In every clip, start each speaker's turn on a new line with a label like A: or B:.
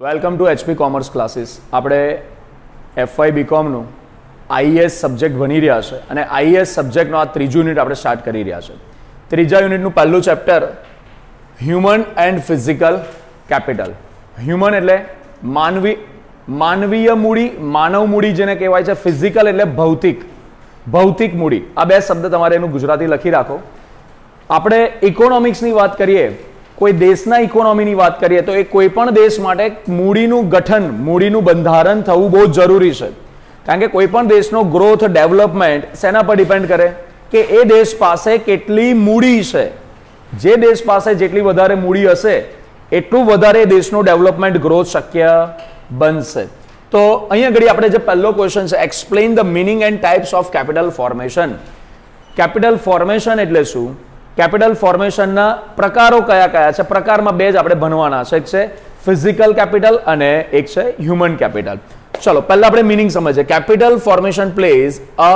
A: Welcome to HP commerce classes. આપણે FY બીકોમનું IAS subject ભણી રહ્યા છે અને આઈએસ સબ્જેક્ટનો આ ત્રીજું યુનિટ આપણે સ્ટાર્ટ કરી રહ્યા છે. ત્રીજા યુનિટનું પહેલું chapter human and physical capital. Human એટલે માનવીય મૂડી, માનવ મૂડી જેને કહેવાય છે. ફિઝિકલ એટલે ભૌતિક મૂડી. આ બે શબ્દ તમારે એનું ગુજરાતી લખી રાખો. આપણે ઇકોનોમિક્સની વાત કરીએ, કોઈ દેશના ઇકોનોમીની વાત કરીએ તો એ કોઈ પણ દેશ માટે મૂડીનું ગઠન, મૂડીનું બંધારણ થવું બહુ જરૂરી છે. કારણ કે કોઈ પણ દેશનો ગ્રોથ, ડેવલપમેન્ટ શેના પર ડિપેન્ડ કરે કે એ દેશ પાસે કેટલી મૂડી છે. જે દેશ પાસે જેટલી વધારે મૂડી હશે એટલું વધારે દેશનું ડેવલપમેન્ટ, ગ્રોથ શક્ય બનશે. તો અહીંયા આગળ આપણે જે પહેલો ક્વેશ્ચન છે, explain the meaning and types of capital formation. Capital formation એટલે શું? કેપિટલ ફોર્મેશનના પ્રકારો કયા કયા છે? પ્રકારમાં બે જ આપણે ભણવાના છે. એક છે ફિઝિકલ કેપિટલ અને એક છે હ્યુમન કેપિટલ. ચલો પહેલા આપણે મિનિંગ સમજીએ. Capital formation plays a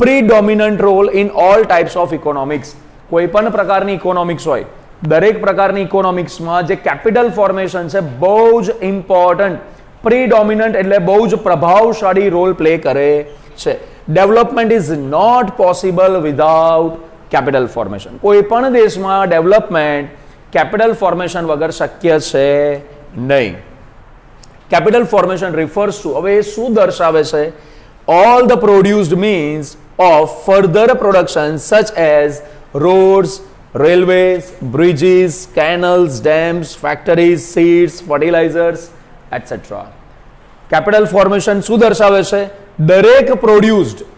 A: predominant role in all types of economics. કોઈ પણ પ્રકારની ઇકોનોમિક્સ હોય, દરેક પ્રકારની ઇકોનોમિક્સમાં જે કેપિટલ ફોર્મેશન છે બહુ જ ઇમ્પોર્ટન્ટ, પ્રીડોમિનન્ટ એટલે બહુ જ પ્રભાવશાળી રોલ પ્લે કરે છે. Development is not possible without capital formation. કોઈ પણ દેશમાં ડેવલપમેન્ટ કેપિટલ ફોર્મેશન વગર શક્ય છે નહીં. કેપિટલ ફોર્મેશન રિફર્સ ટુ, હવે એ શું દર્શાવે છે? All the produced means of further production such as roads, railways, bridges, canals, dams, factories, seeds, fertilizers etcetera. Capital formation શું દર્શાવે છે? દરેક પ્રોડ્યુસ્ડ,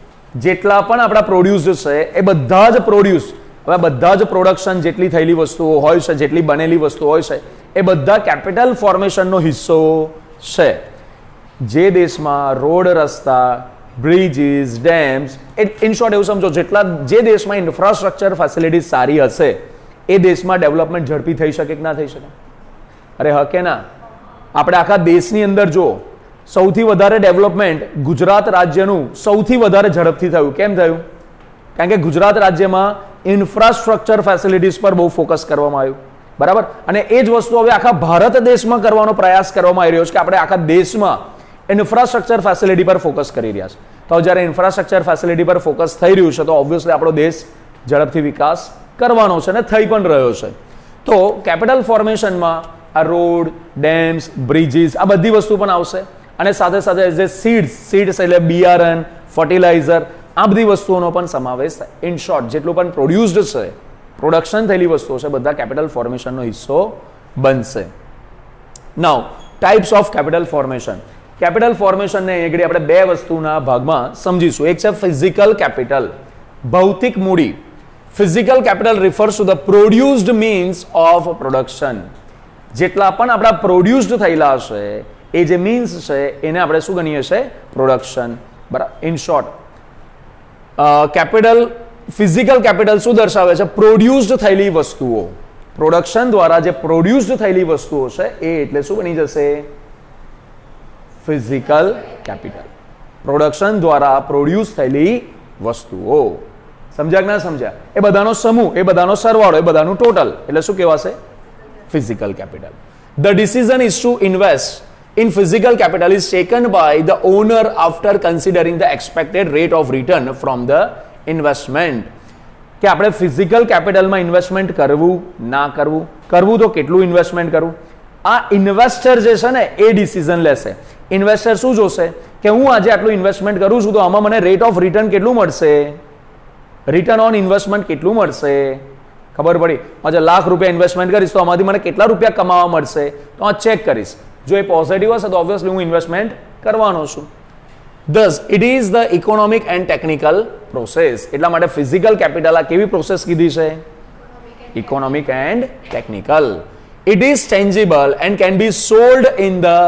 A: જેટલા પણ આપણા પ્રોડ્યુસ્ડ છે એ બધા જ પ્રોડ્યુસ, હવે બધા જ પ્રોડક્શન જેટલી થયેલી વસ્તુઓ હોય છે, જેટલી બનેલી વસ્તુઓ હોય છે એ બધા કેપિટલ ફોર્મેશનનો હિસ્સો છે. જે દેશમાં રોડ, રસ્તા, બ્રિજીસ, ડેમ્સ, ઇન શોર્ટ એવું સમજો, જે દેશમાં ઇન્ફ્રાસ્ટ્રક્ચર ફેસિલિટી સારી હશે એ દેશમાં ડેવલપમેન્ટ ઝડપી થઈ શકે કે ના થઈ શકે? અરે હા કે ના? આપણે આખા દેશની અંદર જો સૌથી વધારે ડેવલપમેન્ટ ગુજરાત રાજ્યનું સૌથી વધારે ઝડપથી થયું. કેમ થયું? કારણ કે ગુજરાત રાજ્યમાં ઇન્ફ્રાસ્ટ્રક્ચર ફેસિલિટીઝ પર બહુ ફોકસ કરવામાં આવ્યું. બરાબર? અને એ જ વસ્તુ હવે આખા ભારત દેશમાં કરવાનો પ્રયાસ કરવામાં આવી રહ્યો છે કે આપણે આખા દેશમાં ઇન્ફ્રાસ્ટ્રક્ચર ફેસિલિટી પર ફોકસ કરી રહ્યા છે. તો જ્યારે ઇન્ફ્રાસ્ટ્રક્ચર ફેસિલિટી પર ફોકસ થઈ રહ્યું છે તો ઓબ્વિયસલી આપણો દેશ ઝડપથી વિકાસ કરવાનો છે અને થઈ પણ રહ્યો છે. તો કેપિટલ ફોર્મેશનમાં આ રોડ, ડેમ્સ, બ્રિજીસ, આ બધી વસ્તુ પણ આવશે. અને સાથે સાથે જે સીડ્સ એટલે બિયારણ, ફર્ટિલાઇઝર, આ બધી વસ્તુઓનો પણ સમાવેશ થાય. ઇન શોર્ટ જેટલું પણ પ્રોડ્યુસ્ડ છે, પ્રોડક્શન થયેલી વસ્તુઓ છે, બધા કેપિટલ ફોર્મેશનનો હિસ્સો બનશે. Now types of capital formation. Capital ફોર્મેશનને આગળ આપણે બે વસ્તુના ભાગમાં સમજીશું. એક છે ફિઝિકલ કેપિટલ, ભૌતિક મૂડી. Physical capital refers to the produced means of production. જેટલા પણ આપણા પ્રોડ્યુસ્ડ થયેલા હશે એ જે મીન્સ છે એને આપણે શું ગણીએ છીએ? પ્રોડક્શન. બરાબર? ઇન શોર્ટ ફિઝિકલ કેપિટલ શું દર્શાવે છે? પ્રોડ્યુસ્ડ થયેલી વસ્તુઓ. પ્રોડક્શન દ્વારા જે પ્રોડ્યુસ્ડ થયેલી વસ્તુઓ છે એ એટલે શું બની જશે? Physical capital. પ્રોડક્શન દ્વારા પ્રોડ્યુસ થયેલી વસ્તુઓ. સમજ્યા કે ના સમજ્યા? એ બધાનો સમૂહ, એ બધાનો સરવાળો, એ બધાનું ટોટલ એટલે શું કહેવાશે? Physical capital. The decision is to invest in physical capital is taken by the owner after considering the expected rate of return from the investment. કે આપણે ફિઝિકલ કેપિટલમાં ઇન્વેસ્ટમેન્ટ કરવું, ના કરવું, કરવું તો કેટલું ઇન્વેસ્ટમેન્ટ કરવું, આ ઇન્વેસ્ટર જે છે ને એ ડિસિઝન લેશે. ઇન્વેસ્ટર શું જોશે કે હું આજે આટલું ઇન્વેસ્ટમેન્ટ કરું છું તો આમાં મને રેટ ઓફ રિટર્ન કેટલું મળશે, રિટર્ન ઓન ઇન્વેસ્ટમેન્ટ કેટલું મળશે, ખબર પડી. આજે ₹1,00,000 ઇન્વેસ્ટમેન્ટ કરીશ તો આમાંથી મને કેટલા રૂપિયા કમાવા મળશે તો આ ચેક કરીશ. જો એ પોઝિટિવ હશે તો ઓબ્વિયસલી હું ઇન્વેસ્ટમેન્ટ કરવાનો છું. Thus, it is the economic and technical process. એટલા માટે ફિઝિકલ કેપિટલ આ કેવી પ્રોસેસ કીધી છે? Economic and technical. It is tangible and can be sold in the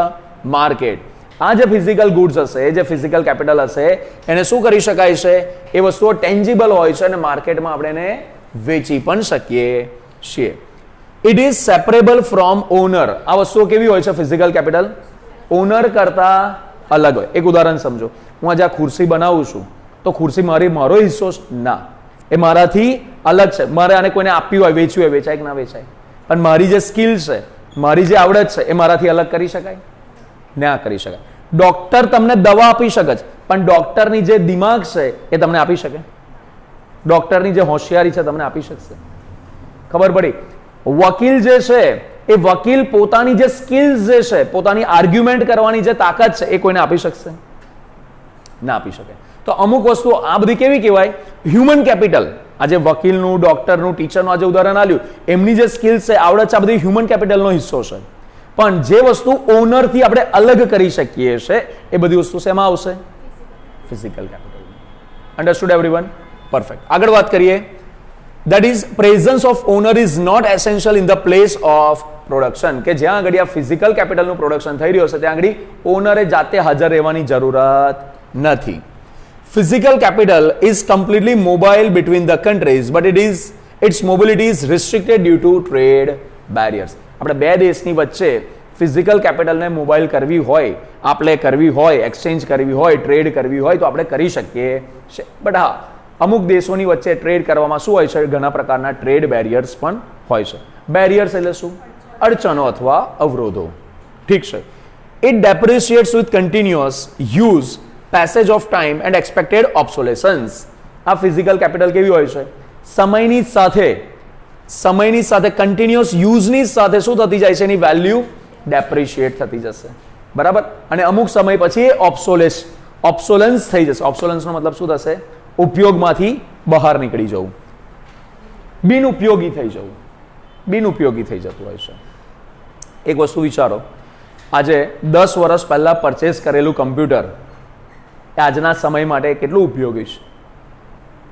A: market. આ જે ફિઝિકલ ગુડ્સ હશે, જે ફિઝિકલ કેપિટલ હશે એને શું કરી શકાય છે? એ વસ્તુઓ ટેન્જિબલ હોય છે અને માર્કેટમાં આપણે એને વેચી પણ શકીએ છીએ. It is separable from owner. આ વસ્તુઓ કેવી હોય છે? ફિઝિકલ કેપિટલ ઓનર કરતા અલગ હોય. એક ઉદાહરણ સમજો. હું આજે આ ખુરશી બનાવું છું તો ખુરશી મારો હિસ્સો ના, એ મારાથી અલગ છે. મારે આને કોઈને આપવી હોય, વેચવી હોય, વેચાય કે ના વેચાય. અને મારી જે સ્કિલ છે, મારી જે આવડત છે એ મારાથી અલગ કરી શકાય? ના કરી શકાય. ડોક્ટર તમને દવા આપી શકે છે, પણ ડોક્ટરની જે દિમાગ છે એ તમને આપી શકે? ડોક્ટરની જે હોશિયારી છે તમને આપી શકશે? ખબર પડી? વકીલ જે છે એ વકીલ પોતાની જે સ્કિલ્સ જે છે, પોતાની આર્ગ્યુમેન્ટ કરવાની જે તાકાત છે એ કોઈને આપી શકશે? ના આપી શકે. તો અમુક વસ્તુઓ આ બધી કેવી કહેવાય? Human capital. આજે વકીલનું, ડોક્ટરનું, ટીચરનું આજે ઉદાહરણ આપ્યું, એમની જે સ્કિલ્સ છે, આવડત છે, આ બધી હ્યુમન કેપિટલનો હિસ્સો છે. પણ જે વસ્તુ ઓનરથી આપણે અલગ કરી શકીએ છે એ બધી વસ્તુ શેમાં આવશે? Physical capital. Understood everyone? Perfect. આગળ વાત કરીએ. That is, presence of owner is not essential in the place of production. કે જ્યાં આગળ આ ફિઝિકલ કેપિટલનું પ્રોડક્શન થઈ રહ્યું છે ત્યાં આગળ ઓનરે જાતે હાજર રહેવાની જરૂરત નથી. Physical capital is completely mobile between the countries, but its mobility is restricted due to trade barriers. આપણે બે દેશની વચ્ચે ફિઝિકલ કેપિટલને મોબાઈલ કરવી હોય, આપણે કરવી હોય, એક્સચેન્જ કરવી હોય, ટ્રેડ કરવી હોય તો આપણે કરી શકીએ છે. બટ હા, અમુક દેશોની વચ્ચે ટ્રેડ કરવામાં શું હોય છે? ઘણા પ્રકારના ટ્રેડ બેરિયર્સ પણ હોય છે. બેરિયર્સ એટલે શું? અડચણો અથવા અવરોધો. ઠીક છે. It depreciates with continuous use, passage of time and expected obsolescence. આ ફિઝિકલ કેપિટલ કેવી હોય છે? સમયની સાથે કન્ટિન્યુઅસ યુઝની સાથે શું થતી જાય છે? એની વેલ્યુ ડેપ્રિશિએટ થતી જશે. બરાબર? અને અમુક સમય પછી એ ઓબ્સોલન્સ થઈ જશે. ઓબ્સોલન્સનો મતલબ શું થશે? ઉપયોગમાંથી બહાર નીકળી જવું, બિનઉપયોગી થઈ જવું, બિનઉપયોગી થઈ જતું હોય છે. એક વસ્તુ વિચારો, આજે 10 વર્ષ પહેલા પરચેસ કરેલું કમ્પ્યુટર આજના સમય માટે કેટલું ઉપયોગી છે?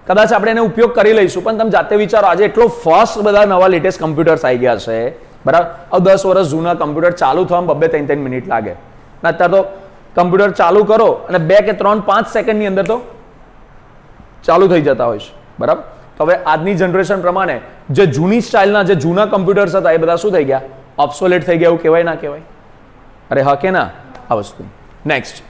A: કદાચ આપણે એને ઉપયોગ કરી લઈશું, પણ તમે જાતે વિચારો, આજે એટલો ફાસ્ટ બધા નવા લેટેસ્ટ કમ્પ્યુટર્સ આવી ગયા છે. બરાબર? 10 વર્ષ જૂના કમ્પ્યુટર ચાલુ થવામાં 2-3 મિનિટ લાગે. અત્યારે તો કમ્પ્યુટર ચાલુ કરો અને 2 કે 3-5 સેકન્ડની અંદર તો ચાલુ થઈ જતા હોય છે. બરાબર? તો હવે આજની જનરેશન પ્રમાણે જે જૂની સ્ટાઇલના જે જૂના કમ્પ્યુટર્સ હતા એ બધા શું થઈ ગયા? ઓબ્સોલેટ થઈ ગયા. એવું કહેવાય ના કહેવાય? અરે હા કે ના? આ વસ્તુ. Next,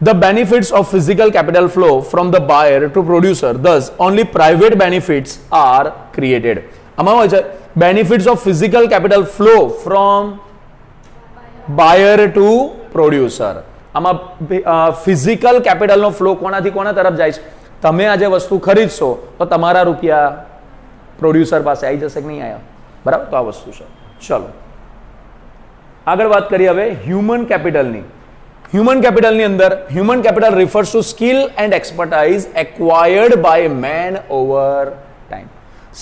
A: the benefits of physical capital flow from the buyer to producer, thus only private benefits are created. આમાં હોય છે benefits of physical capital flow from buyer to producer. આમાં ફિઝિકલ કેપિટલનો ફ્લો કોનાથી કોના તરફ જાય છે? તમે આજે વસ્તુ ખરીદશો તો તમારા રૂપિયા પ્રોડ્યુસર પાસે આવી જશે કે નહીં આવ્યા? બરાબર? તો આ વસ્તુ છે. ચલો આગળ વાત કરીએ હવે હ્યુમન કેપિટલની. હ્યુમન કેપિટલની અંદર human capital refers to skill and expertise acquired by man over time.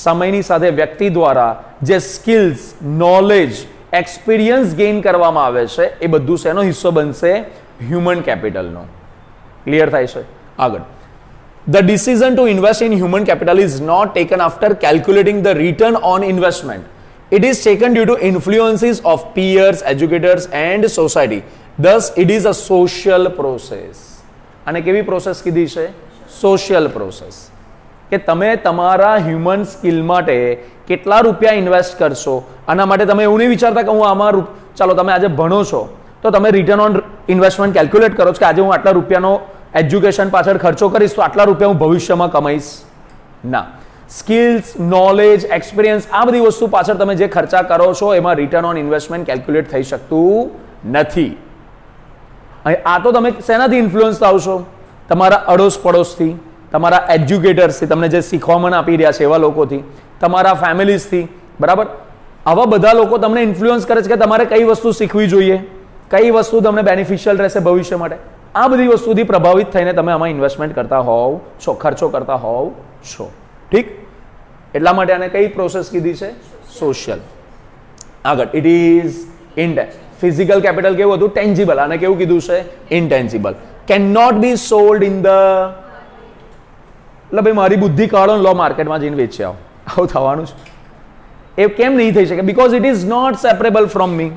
A: સમયની સાથે વ્યક્તિ દ્વારા જે સ્કિલ્સ, નોલેજ, એક્સપિરિયન્સ ગેઇન કરવામાં આવે છે એ બધું શેનો હિસ્સો બનશે? હ્યુમન કેપિટલનો. ક્લિયર થાય છે? આગળ, the decision to invest in human capital is not taken after calculating the return on investment. It is taken due to influences of peers, educators and society. Thus, it is a social process. અને કેવી process કીધી છે? Social process. કે તમે તમારા human skill માટે કેટલા રૂપિયા ઇન્વેસ્ટ કરશો, આના માટે તમે એવું નહીં વિચારતા કે હું આમાં ચાલો તમે આજે ભણો છો તો તમે રિટર્ન ઓન ઇન્વેસ્ટમેન્ટ કેલ્ક્યુલેટ કરો છો કે આજે હું આટલા રૂપિયાનો એજ્યુકેશન પાછળ ખર્ચો કરીશ તો આટલા રૂપિયા હું ભવિષ્યમાં કમાઈશ. ના, સ્કિલ્સ, નોલેજ, એક્સપિરિયન્સ આ બધી વસ્તુ પાછળ તમે જે ખર્ચા કરો છો એમાં રિટર્ન ઓન ઇન્વેસ્ટમેન્ટ કેલ્ક્યુલેટ થઈ શકતું નથી. આ તો તમે શેનાથી ઇન્ફ્લુઅન્સ થાવ છો? તમારા અડોશ પડોશથી, તમારા એજ્યુકેટર્સથી, તમને જે શીખવામાં આપી રહ્યા છે એવા લોકોથી, તમારા ફેમિલીઝથી. બરાબર? આવા બધા લોકો તમને ઇન્ફ્લુઅન્સ કરે છે કે તમારે કઈ વસ્તુ શીખવી જોઈએ, કઈ વસ્તુ તમને બેનિફિશિયલ રહેશે ભવિષ્ય માટે. આ બધી વસ્તુથી પ્રભાવિત થઈને તમે આમાં ઇન્વેસ્ટમેન્ટ કરતા હોવ છો, ખર્ચો કરતા હોવ છો. ઠીક? એટલા માટે આને કઈ પ્રોસેસ કીધી છે? સોશિયલ. આગળ, ઇટ ઇઝ ફિઝિકલ કેપિટલ કેવું હતું? ટેન્જિબલ. આને કેવું કીધું છે? Intangible. Can not be sold in the, એટલે ભાઈ મારી બુદ્ધિ કાઢો લો માર્કેટમાં જઈને વેચી આવો, આવું થવાનું છે. એ કેમ નહીં થઈ શકે? Because it is not separable from me.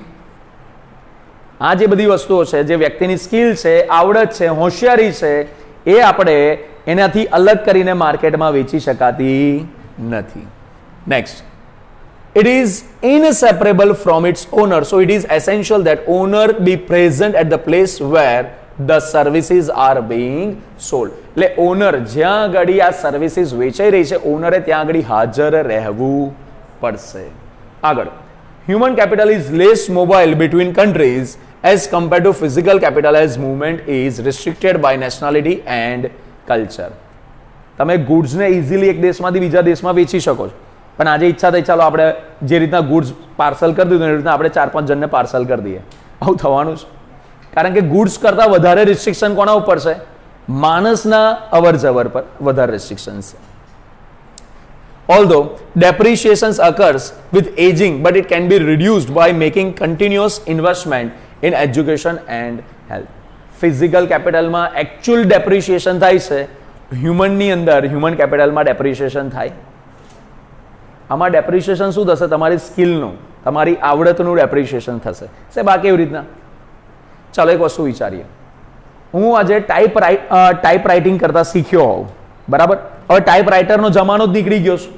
A: આ જે બધી વસ્તુઓ છે, જે વ્યક્તિની સ્કિલ છે, આવડત છે, હોશિયારી છે, એ આપણે એનાથી અલગ કરીને માર્કેટમાં વેચી શકાતી નથી. Next, it is inseparable from its owner, so it is essential that owner be present at the place where the services are being sold. એટલે ઓનર જ્યાં આગળ આ સર્વિસીસ વેચાઈ રહી છે, ઓનરે ત્યાં આગળ હાજર રહેવું પડશે. આગળ, human capital is less mobile between countries as compared to physical capital as movement is restricted by nationality and culture. તમે ગુડ્સને ઇઝીલી એક દેશમાંથી બીજા દેશમાં વેચી શકો છો, પણ આજે ઈચ્છા થઈ ચાલો આપણે જે રીતના ગુડ્સ પાર્સલ કરી દીધું એ રીતના આપણે 4-5 જણને પાર્સલ કરી દઈએ. આવું થવાનું છે, કારણ કે ગુડ્સ કરતાં વધારે રિસ્ટ્રિક્શન કોના ઉપર છે? માણસના અવર જવર પર વધારે રિસ્ટ્રિક્શન છે. Although depreciation occurs with aging, but it can be reduced by making continuous investment in education and health. Physical capital માં actual depreciation થાય છે, human ની અંદર human capital માં depreciation થાય. આમાં depreciation શું થશે? તમારી સ્કિલનું, તમારી આવડતનું depreciation થશે. સાહેબ આ કેવી રીતના? ચાલો એક વસ્તુ વિચારીએ. હું આજે ટાઈપ રાઇટિંગ કરતા શીખ્યો હોઉં, બરાબર? હવે ટાઈપ રાઇટરનો જમાનો જ નીકળી ગયો છે.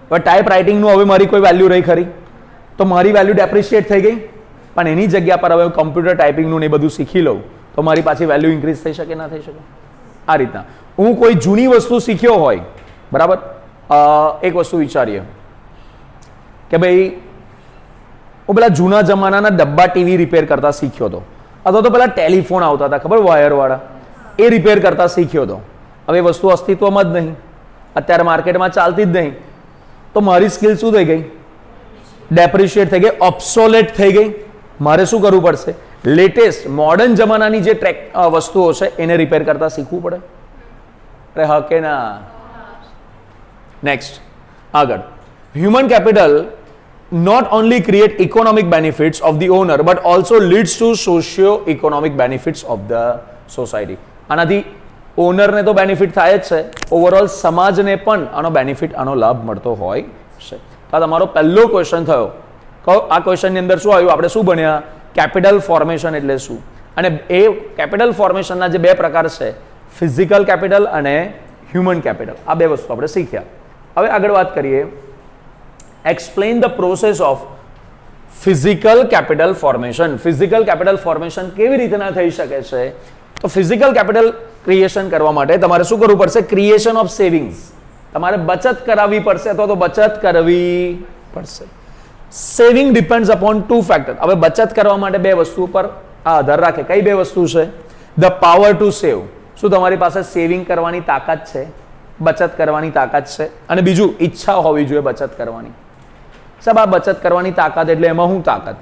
A: હવે ટાઈપ રાઇટિંગનું હવે મારી કોઈ વેલ્યુ રહી ખરી? તો મારી વેલ્યુ ડેપ્રિશિએટ થઈ ગઈ, પણ એની જગ્યા પર હવે કમ્પ્યુટર ટાઈપિંગનું ને એ બધું શીખી લઉં તો મારી પાછી વેલ્યુ ઇન્ક્રીઝ થઈ શકે, ના થઈ શકે? આ રીતના હું કોઈ જૂની વસ્તુ શીખ્યો હોય, બરાબર? એક વસ્તુ વિચારીએ કે ભાઈ હું પેલા જૂના જમાનાના ડબ્બા ટીવી રિપેર કરતા શીખ્યો હતો, અથવા તો પેલા ટેલિફોન આવતા હતા ખબર, વાયરવાળા, એ રિપેર કરતા શીખ્યો હતો. હવે એ વસ્તુ અસ્તિત્વમાં જ નહીં, અત્યારે માર્કેટમાં ચાલતી જ નહીં, તો મારી સ્કિલ શું થઈ ગઈ? ડેપ્રિશિએટ થઈ ગઈ, ઓબ્સોલેટ થઈ ગઈ. મારે શું કરવું પડશે? લેટેસ્ટ મોડર્ન જમાનાની જે વસ્તુઓ છે એને રિપેર કરતા શીખવું પડે. અરે હા કે ના? નેક્સ્ટ આગળ, human capital not only create economic benefits of the owner but also leads to socio-economic benefits of the society. આનાથી ઓનરને તો બેનિફિટ થાય જ છે, ઓવરઓલ સમાજને પણ આનો બેનિફિટ, આનો લાભ મળતો હોય છે. તો આ તમારો પહેલો ક્વેશ્ચન થયો. આ ક્વેશ્ચનની અંદર શું આવ્યું? આપણે શું ભણ્યા? કેપિટલ ફોર્મેશન એટલે શું, અને એ કેપિટલ ફોર્મેશનના જે બે પ્રકાર છે, ફિઝિકલ કેપિટલ અને હ્યુમન કેપિટલ, આ બે વસ્તુ આપણે શીખ્યા. હવે આગળ વાત કરીએ. Explain the process of physical capital formation. Physical capital formation કેવી રીતના થઈ શકે છે? તો physical capital ક્રિએશન કરવા માટે તમારે શું કરવું પડશે? Creation of savings. તમારે બચત કરાવવી પડશે અથવા તો બચત કરવી પડશે. Saving depends upon 2 factor. હવે બચત કરવા માટે બે વસ્તુ પર આ આધાર રાખે. કઈ બે વસ્તુ છે? The power to save. શું તમારી પાસે સેવિંગ કરવાની તાકાત છે? બચત કરવાની તાકાત છે? અને બીજું, ઈચ્છા હોવી જોઈએ બચત કરવાની. સાહેબ આ બચત કરવાની તાકાત એટલે એમાં શું તાકાત?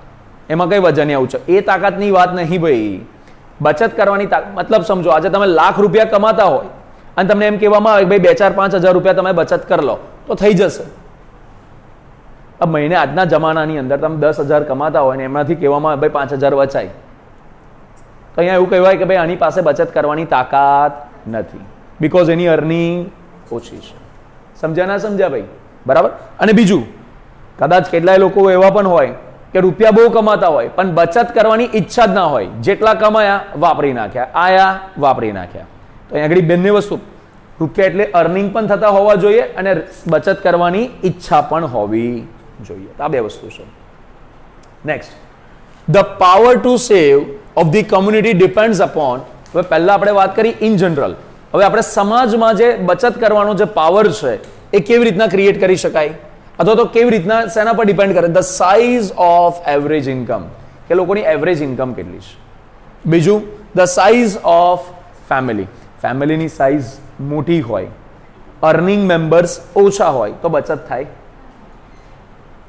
A: એમાં કઈ વજન આવું છે? એ તાકાતની વાત નહીં ભાઈ. બચત કરવાની તાકાત મતલબ સમજો, આજે તમે લાખ રૂપિયા કમાતા હોય અને તમને એમ કહેવામાં આવે કે ભાઈ 2-4-5 હજાર રૂપિયા તમે બચત કરી લો તો થઈ જશે. આ મહિને આજના જમાનાની અંદર તમે 10,000 કમાતા હોય ને એમનાથી કહેવામાં આવે ભાઈ 5,000 બચાય, તો અહીંયા એવું કહેવાય કે ભાઈ આની પાસે બચત કરવાની તાકાત નથી, બીકોઝ એની અર્નિંગ ઓછી છે. સમજ્યા ના સમજ્યા ભાઈ? બરાબર. અને બીજું, કદાચ કેટલાય લોકો એવા પણ હોય કે રૂપિયા બહુ કમાતા હોય પણ બચત કરવાની ઈચ્છા જ ના હોય, જેટલા કમાયા વાપરી નાખ્યા, આયા વાપરી નાખ્યા. તો અહીંયા આગળ બંને વસ્તુ, રૂપિયા એટલે અર્નિંગ પણ થતા હોવા જોઈએ અને બચત કરવાની ઈચ્છા પણ હોવી જોઈએ. આ બે વસ્તુ છે. Next, the power to save of the community depends upon. હવે પહેલા આપણે વાત કરી ઇન જનરલ, હવે આપણે સમાજમાં જે બચત કરવાનો જે પાવર છે એ કેવી રીતના ક્રિએટ કરી શકાય, અથવા તો કેવી રીતના શેના પર ડિપેન્ડ કરે? The size of average income, કે લોકોની એવરેજ ઇન્કમ કેટલી છે. બીજું, ધ સાઇઝ ઓફ ફેમિલી. ફેમિલીની સાઇઝ મોટી હોય, અર્નિંગ મેમ્બર્સ ઓછા હોય તો બચત થાય?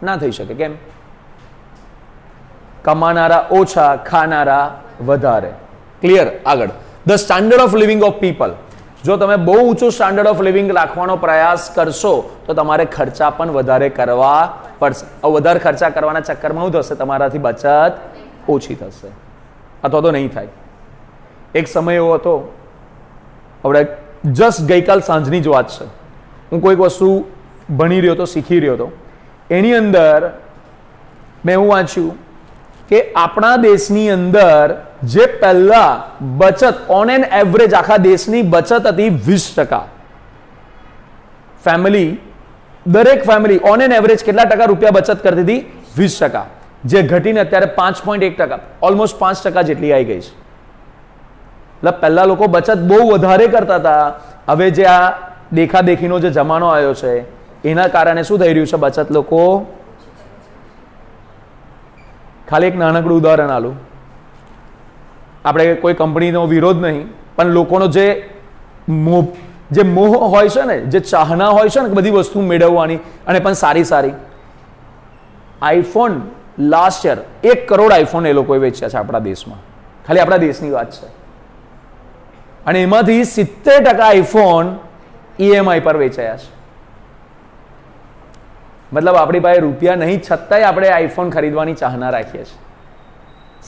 A: ના થઈ શકે. કેમ? કમાનારા ઓછા, ખાનારા વધારે. ક્લિયર? આગળ, the standard of living of people. જો તમે બહુ ઊંચું સ્ટાન્ડર્ડ ઓફ લિવિંગ રાખવાનો પ્રયાસ કરશો તો તમારે ખર્ચા પણ વધારે કરવા પડશે. વધારે ખર્ચા કરવાના ચક્કરમાં શું થશે? તમારાથી બચત ઓછી થશે અથવા તો નહીં થાય. એક સમય એવો હતો, આપણે જસ્ટ ગઈકાલ સાંજની જ વાત છે, હું કોઈક વસ્તુ ભણી રહ્યો હતો, શીખી રહ્યો હતો, એની અંદર મેં એવું વાંચ્યું કે આપણા દેશની અંદર જે પહેલા બચત ઓન એન એવરેજ આખા દેશની બચત હતી 20%. ફેમિલી, દરેક ફેમિલી ઓન એન એવરેજ કેટલા ટકા રૂપિયા બચત કરતી હતી? 20%, જે ઘટીને અત્યારે 5.1%, ઓલમોસ્ટ 5% જેટલી આવી ગઈ છે. એટલે પહેલા લોકો બચત બહુ વધારે કરતા હતા. હવે જે આ દેખાદેખીનો જે જમાનો આવ્યો છે એના કારણે શું થઈ રહ્યું છે? બચત લોકો, ખાલી એક નાનકડું ઉદાહરણ આલું, આપણે કોઈ કંપનીનો વિરોધ નહીં, પણ લોકોનો જે મોહ હોય છે ને, જે ચાહના હોય છે ને બધી વસ્તુ મેળવવાની, અને પણ સારી સારી. IPhone last year 1 crore iPhone એ લોકોએ વેચ્યા છે આપણા દેશમાં, ખાલી આપણા દેશની વાત છે. અને એમાંથી 70% આઈફોન EMI પર વેચાયા છે. મતલબ આપણી પાસે રૂપિયા નહીં છતાંય આપણે આઈફોન ખરીદવાની ચાહના રાખીએ છીએ.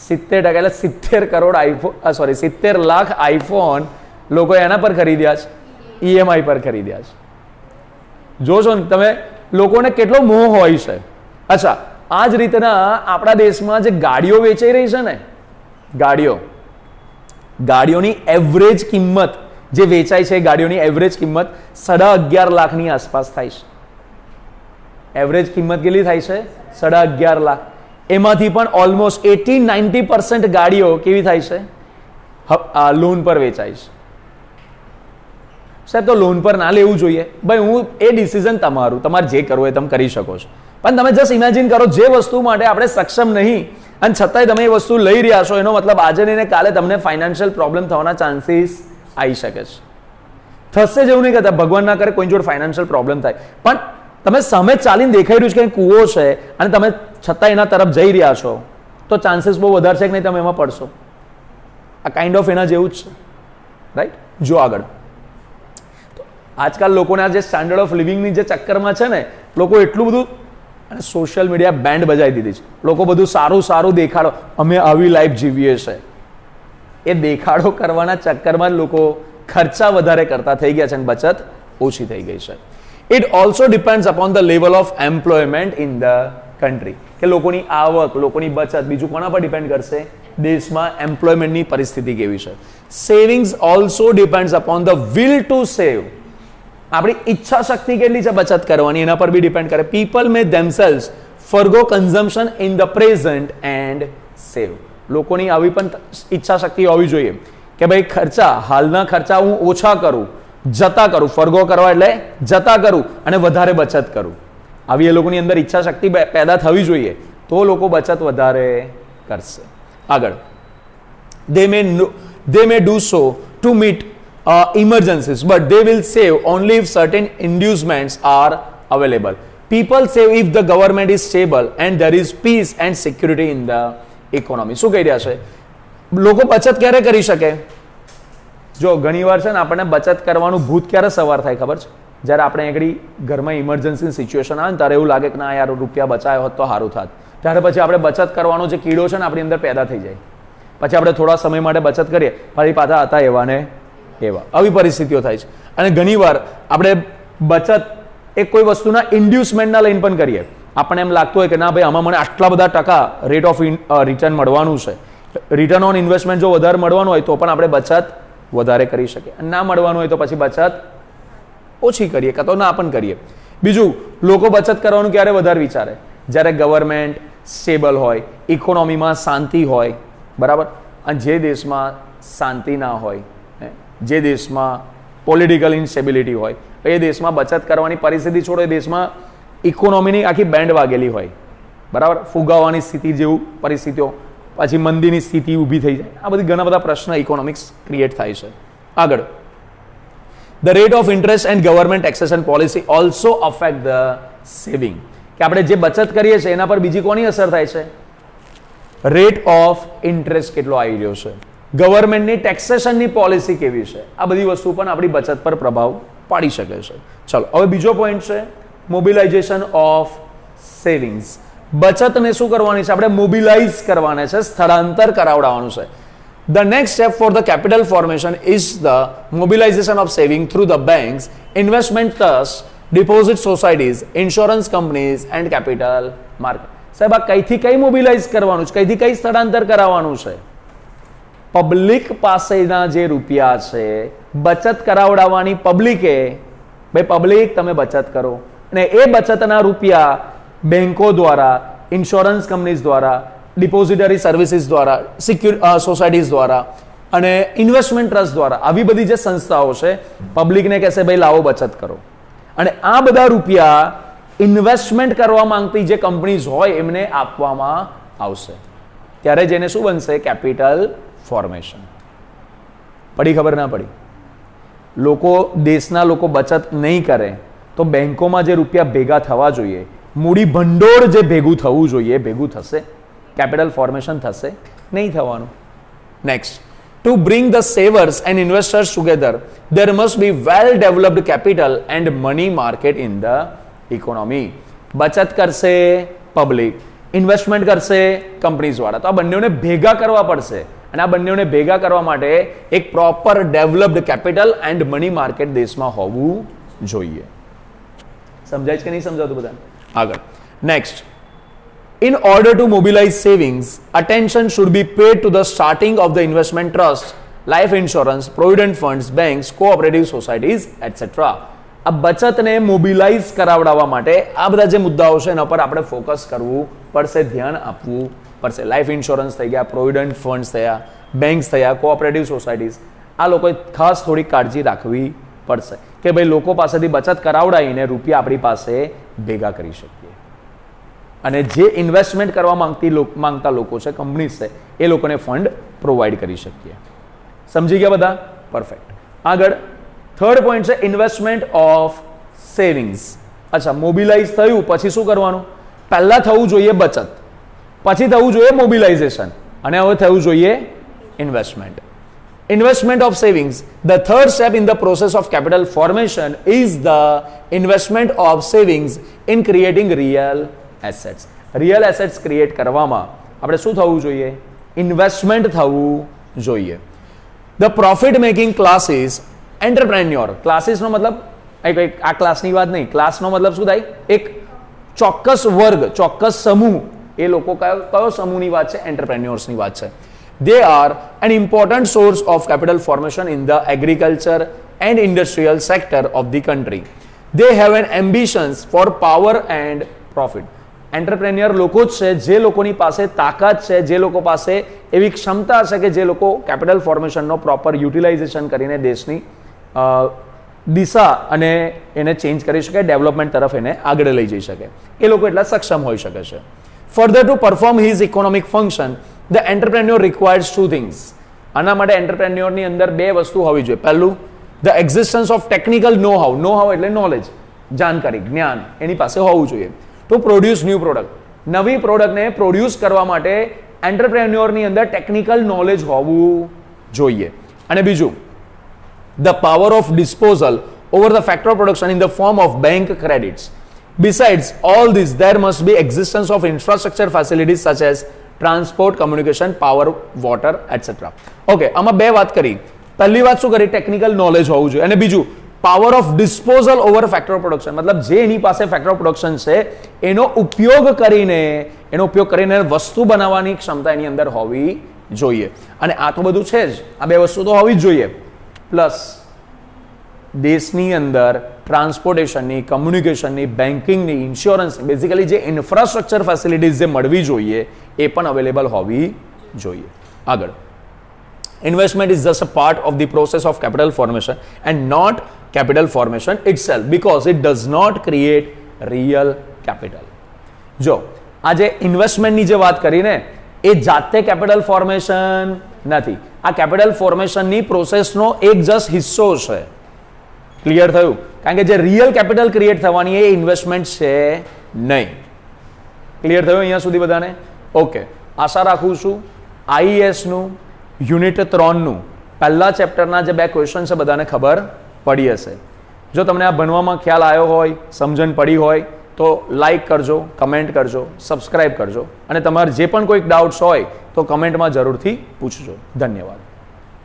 A: 70% એટલે 70 crore iPhone, sorry 70 lakh iPhone લોકો એના પર ખરીદ્યા છે, EMI પર ખરીદ્યા છે. જોશો ને તમે લોકોને કેટલો મોહ હોય છે. અચ્છા, આ જ રીતના આપણા દેશમાં જે ગાડીઓ વેચાઈ રહી છે ને, ગાડીઓની એવરેજ કિંમત જે વેચાય છે, ગાડીઓની એવરેજ કિંમત 11.5 લાખની આસપાસ થાય છે. એવરેજ કિંમત કેટલી થાય છે? 11.5 લાખ. એમાંથી પણ ઓલમોસ્ટ 80-90% ગાડીઓ કેવી થાય છે? લોન પર વેચાય છે. સાહેબ, તો લોન પર ના લેવું જોઈએ. ભાઈ, હું એ ડિસિઝન તમારું, તમારે જે કરવું એ તમે કરી શકો છો, પણ તમે જસ્ટ ઇમેજિન કરો, જે વસ્તુ માટે આપણે સક્ષમ નહીં અને છતાંય તમે એ વસ્તુ લઈ રહ્યા છો, એનો મતલબ આજે ને કાલે તમને ફાઇનાન્શિયલ પ્રોબ્લેમ થવાના ચાન્સીસ આવી શકે છે. થશે જેવું નહીં કહેતા, ભગવાન ના કરે કોઈ જોડે ફાઇનાન્શિયલ પ્રોબ્લેમ થાય, પણ તમે સામે ચાલીને દેખાઈ રહ્યું છે કે કૂવો છે અને તમે છતાં એના તરફ જઈ રહ્યા છો, તો ચાન્સીસ બહુ વધારે છે કે નહીં તમે એમાં પડશો. આ કાઇન્ડ ઓફ એના જેવું જ છે, રાઈટ? જો આગળ આજકાલ લોકોને આ જે સ્ટાન્ડર્ડ ઓફ લિવિંગની જે ચક્કરમાં છે ને, લોકો એટલું બધું, અને સોશિયલ મીડિયા બેન્ડ બજાવી દીધી છે. લોકો બધું સારું સારું દેખાડો, અમે આવી લાઈફ જીવીએ છે, એ દેખાડો કરવાના ચક્કરમાં જ લોકો ખર્ચા વધારે કરતા થઈ ગયા છે અને બચત ઓછી થઈ ગઈ છે. It also depends upon the level of employment in the country, કે લોકોની આવક, લોકોની બચત, બીજું કોના પર ડિપેન્ડ કરશે? દેશમાં એમ્પ્લોયમેન્ટની પરિસ્થિતિ કેવી છે. Savings also depends upon the will to save, આપણી ઈચ્છા શક્તિ કેટલી છે બચત કરવાની, એના પર બી ડિપેન્ડ કરે. People may themselves forgo consumption in the present and save. લોકોની આવી પણ ઈચ્છા શક્તિ હોવી જોઈએ કે ભાઈ ખર્ચા, હાલના ખર્ચા હું ઓછા કરું, જતા કરું. ફરગો કરવા એટલે જતા કરું અને વધારે બચત કરું. આવી એ લોકોની અંદર ઈચ્છા શક્તિ પેદા થવી જોઈએ, તો લોકો બચત વધારે કરશે. આગળ, they may do so to meet emergencies, but they will save only if certain inducements are available. People save if the government is stable and there is peace and security in the economy. શું કહી રહ્યા છે? લોકો બચત ક્યારે કરી શકે? જો ઘણી વાર છે ને આપણને બચત કરવાનું ભૂત ક્યારે સવાર થાય ખબર છે? જ્યારે આપણે આગળ ઘરમાં ઇમરજન્સી સિચ્યુએશન આવે ને ત્યારે એવું લાગે કે ના યાર રૂપિયા બચાવ્યો હોત તો સારું થાત. ત્યારે પછી આપણે બચત કરવાનો જે કીડો છે ને આપણી અંદર પેદા થઈ જાય. પછી આપણે થોડા સમય માટે બચત કરીએ, ફરી પાછા હતા એવા ને એવા. આવી પરિસ્થિતિઓ થાય છે. અને ઘણીવાર આપણે બચત એક કોઈ વસ્તુના ઇન્ડ્યુસમેન્ટના લઈને પણ કરીએ. આપણને એમ લાગતું હોય કે ના ભાઈ આમાં મને આટલા બધા ટકા રેટ ઓફ રિટર્ન મળવાનું છે, રિટર્ન ઓન ઇન્વેસ્ટમેન્ટ જો વધારે મળવાનું હોય તો પણ આપણે બચત વધારે કરી શકીએ, ના મળવાનું હોય તો પછી બચત ઓછી કરીએ કાં તો ના પણ કરીએ. બીજું, લોકો બચત કરવાનું ક્યારે વધારે વિચારે? જ્યારે ગવર્મેન્ટ સ્ટેબલ હોય, ઇકોનોમીમાં શાંતિ હોય, બરાબર. અને જે દેશમાં શાંતિ ના હોય, જે દેશમાં પોલિટિકલ ઇન્સ્ટેબિલિટી હોય, એ દેશમાં બચત કરવાની પરિસ્થિતિ છોડો, એ દેશમાં ઇકોનોમીની આખી બેન્ડ વાગેલી હોય, બરાબર. ફુગાવાની સ્થિતિ જેવું પરિસ્થિતિઓ, પછી મંદીની સ્થિતિ ઊભી થઈ જાય. આ બધી ઘણા બધા પ્રશ્ન ઇકોનોમિક્સ ક્રિએટ થાય છે. આગળ, the rate of interest and government taxation policy also affect the saving, કે આપણે જે બચત કરીએ છીએ એના પર બીજી કોની અસર થાય છે? રેટ ઓફ ઇન્ટરેસ્ટ કેટલો આવી રહ્યો છે, ગવર્મેન્ટની ટેક્સેશનની પોલિસી કેવી છે, આ બધી વસ્તુ પણ આપણી બચત પર પ્રભાવ પાડી શકે છે. ચલો, હવે બીજો પોઈન્ટ છે મોબિલાઇઝેશન ઓફ સેવિંગ્સ. બચતને શું કરવાની છે? આપણે મોબિલાઇઝ કરવાના છે, સ્થળાંતર કરાવડાવવાનું છે. The next step for the capital formation is the mobilization of saving through the banks, investment trusts, deposit societies, insurance companies and capital market. સાહેબ, આ કઈથી કઈ મોબિલાઇઝ કરવાનું છે, કઈથી કઈ સ્થળાંતર કરાવવાનું છે? પબ્લિક પાસેના જે રૂપિયા છે બચત કરાવડાવવાની પબ્લિકે. ભાઈ પબ્લિક તમે બચત કરો, અને એ બચતના રૂપિયા બેંકો દ્વારા, ઇન્સ્યોરન્સ કંપનીઝ દ્વારા, ડિપોઝિટરી સર્વિસીસ દ્વારા, સોસાયટીઝ દ્વારા અને ઇન્વેસ્ટમેન્ટ ટ્રસ્ટ દ્વારા, આવી બધી જે સંસ્થાઓ છે પબ્લિકને કહેશે ભાઈ લાવો બચત કરો. અને આ બધા રૂપિયા ઇન્વેસ્ટમેન્ટ કરવા માંગતી જે કંપનીઝ હોય એમને આપવામાં આવશે. ત્યારે જેને શું બનશે? Capital formation. પડી ખબર ના પડી? દેશના લોકો બચત નહીં કરે તો બેંકોમાં જે રૂપિયા ભેગા થવા જોઈએ, મૂડી ભંડોળ જે ભેગું થવું જોઈએ, ભેગું થશે? કેપિટલ ફોર્મેશન થશે? નહીં થવાનું. Next, to bring the savers and investors together there must be well developed capital and money market in the economy. બચત કરશે પબ્લિક, ઇન્વેસ્ટમેન્ટ કરશે કંપનીઝ વાળા, તો આ બંનેને ભેગા કરવા પડશે. અને આ બંનેને ભેગા કરવા માટે એક proper developed capital and money market દેશમાં હોવું જોઈએ. સમજાય છે કે નહીં સમજાતું બધાને? આગળ next, in order to mobilize savings, attention should be paid to the starting of the investment trust, life insurance, provident funds, banks, cooperative societies, etc. આ બચતને મોબિલાઇઝ કરાવડાવવા માટે આ બધા જે મુદ્દાઓ છે એના પર આપણે ફોકસ કરવું પડશે, ધ્યાન આપવું પડશે. લાઈફ ઇન્સ્યોરન્સ થઈ ગયા, પ્રોવિડન્ટ ફંડ્સ થયા, બેંક્સ થયા, કોઓપરેટિવ સોસાયટીઝ, આ લોકોએ ખાસ થોડી કાળજી રાખવી પડશે કે ભાઈ લોકો પાસેથી બચત કરાવડાવીને રૂપિયા આપણી પાસે ભેગા કરી શકીએ. અને જે ઇન્વેસ્ટમેન્ટ કરવા માંગતા લોકો છે, કંપનીઝ છે, એ લોકોને ફંડ પ્રોવાઈડ કરી શકીએ. સમજી ગયા બધા? પરફેક્ટ. આગળ થર્ડ પોઈન્ટ છે ઇન્વેસ્ટમેન્ટ ઓફ સેવિંગ્સ. અચ્છા, મોબિલાઇઝ થયું પછી શું કરવાનું? પહેલા થવું જોઈએ બચત, પછી થવું જોઈએ મોબિલાઇઝેશન, અને હવે થવું જોઈએ investment. Investment of savings. The third step in the process of capital formation is the investment of savings in creating real assets. Real assets create કરવામાં આપણે શું થવું જોઈએ? ઇન્વેસ્ટમેન્ટ થવું જોઈએ. The profit making classes, entrepreneur. ક્લાસીસનો મતલબ આ ક્લાસની વાત નહીં, ક્લાસનો મતલબ શું થાય? એક ચોક્કસ વર્ગ, ચોક્કસ સમૂહ. એ લોકો કયો સમૂહની વાત છે? એન્ટરપ્રેન્યોર્સની વાત છે. They are an important source of capital formation in the agriculture and industrial sector of the country. They have an ambitions for power and profit. Entrepreneur લોકો જ છે જે લોકોની પાસે તાકાત છે, જે લોકો પાસે એવી ક્ષમતા છે કે જે લોકો કેપિટલ ફોર્મેશનનો પ્રોપર યુટિલાઇઝેશન કરીને દેશની દિશા અને એને ચેન્જ કરી શકે, ડેવલપમેન્ટ તરફ એને આગળ લઈ જઈ શકે. એ લોકો એટલા સક્ષમ હોઈ શકે છે. Further, to perform his economic function, the entrepreneur requires two things. આના માટે એન્ટરપ્રેન્યોરની અંદર બે વસ્તુ હોવી જોઈએ. પહેલું, the existence of technical know-how. know-how એટલે નોલેજ, જાણકારી, જ્ઞાન એની પાસે હોવું જોઈએ. To produce new product. નવી પ્રોડક્ટને પ્રોડ્યુસ કરવા માટે એન્ટરપ્રેન્યોરની અંદર ટેકનિકલ નોલેજ હોવું જોઈએ. અને બીજું, the power of disposal over the factor of production in the form of bank credits. Besides all this, there must be existence of infrastructure facilities such as transport, communication, power, water, etcetera. Okay, આમાં બે વાત કરી. પહેલી વાત શું કરી? Technical knowledge હોવું જોઈએ. અને બીજું, power of disposal over factor of production, મતલબ જે એની પાસે ફેક્ટર ઓફ પ્રોડક્શન છે એનો ઉપયોગ કરીને વસ્તુ બનાવવાની ક્ષમતા એની અંદર હોવી જોઈએ. અને આ તો બધું છે જ, આ બે વસ્તુ તો હોવી જ જોઈએ. પ્લસ દેશની અંદર ટ્રાન્સપોર્ટેશનની, કમ્યુનિકેશનની, બેન્કિંગની, ઇન્સ્યોરન્સની, બેઝિકલી જે ઇન્ફ્રાસ્ટ્રક્ચર ફેસિલિટીઝ જે મળવી જોઈએ એ પણ અવેલેબલ હોવી જોઈએ. આગળ, investment is just a part of the process of capital formation and not capital formation itself because it does not create real capital. જો આ જે ઇન્વેસ્ટમેન્ટની જે વાત કરીને એ જાતે કેપિટલ ફોર્મેશન નથી, આ કેપિટલ ફોર્મેશનની પ્રોસેસનો એક જસ્ટ હિસ્સો છે. ક્લિયર થયું? કારણ કે જે રિયલ કેપિટલ ક્રિએટ થવાની એ ઇન્વેસ્ટમેન્ટ છે નહીં. ક્લિયર થયું અહીંયા સુધી બધાને? ઓકે, આશા રાખું છું આઈએસનું યુનિટ 3નું પહેલા ચેપ્ટરના જે બે ક્વેશ્ચન છે બધાને ખબર પડી હશે. જો તમને આ ભણવામાં ખ્યાલ આવ્યો હોય, સમજણ પડી હોય તો લાઈક કરજો, કમેન્ટ કરજો, સબસ્ક્રાઈબ કરજો, અને તમારે જે પણ કોઈક ડાઉટ્સ હોય તો કમેન્ટમાં જરૂરથી પૂછજો. ધન્યવાદ.